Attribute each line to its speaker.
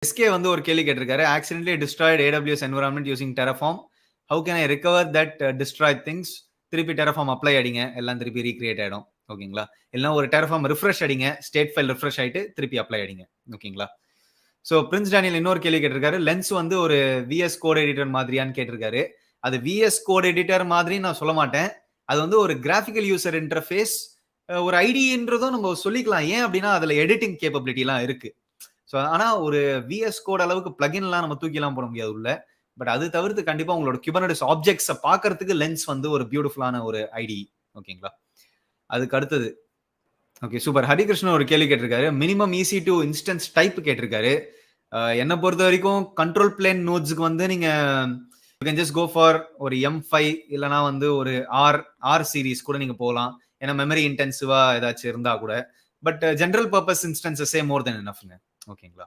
Speaker 1: SK வந்து ஒரு கேள்வி கேட்டிருக்காரு. Accidentally destroyed AWS environment using Terraform. How can I recover that destroyed things? திருப்பி Terraform அப்ளை அடிங்க. எல்லாம் திருப்பி ரீக்ரியேட் ஆயிடும். ஓகேங்களா? இல்லனா ஒரு Terraform ரிஃப்ரெஷ் அடிங்க. ஸ்டேட் ஃபைல் ரிஃப்ரெஷ் ஆயிட்டு திருப்பி அப்ளை அடிங்க. ஓகேங்களா? சோ பிரின்ஸ் டேனியல் இன்னொரு கேள்வி கேட்டிருக்காரு. லென்ஸ் வந்து ஒரு VS கோட் எடிட்டர் மாதிரியான்னு கேட்டிருக்காரு. அது VS கோட் எடிட்டர் மாதிரி நான் சொல்ல மாட்டேன். அது வந்து ஒரு கிராஃபிக்கல் யூசர் இன்டர்ஃபேஸ், ஒரு ஐடின்றதும் நம்ம சொல்லிக்கலாம். ஏன் அப்படின்னா அதுல எடிட்டிங் கேப்பபிலிட்டி எல்லாம் இருக்கு. ஸோ ஆனா ஒரு VScode அளவுக்கு பிளகின்லாம் நம்ம தூக்கிலாம் போட முடியாது உள்ள. பட் அது தவிர்த்து கண்டிப்பா உங்களோட Kubernetes ஆப்ஜெக்ட்ஸை பார்க்கறதுக்கு லென்ஸ் வந்து ஒரு பியூட்டிஃபுல்லான ஒரு ஐடி. ஓகேங்களா? அதுக்கு அடுத்தது ஓகே சூப்பர். ஹரிகிருஷ்ணன் ஒரு கேள்வி கேட்டிருக்காரு. மினிமம் EC2 இன்ஸ்டன்ஸ் டைப் கேட்டிருக்காரு. என்ன பொறுத்த வரைக்கும் கண்ட்ரோல் பிளேன் நோட்ஸ்க்கு வந்து நீங்க you can just go for ஒரு M5 இல்லனா வந்து ஒரு R சீரிஸ் கூட நீங்க போகலாம். ஏன்னா மெமரி இன்டென்சிவா ஏதாச்சும் இருந்தா கூட. பட் ஜெனரல் பர்பஸ் இன்ஸ்டன்சஸே மோர் தென் எனஃப்ங்க. ஓகேங்களா?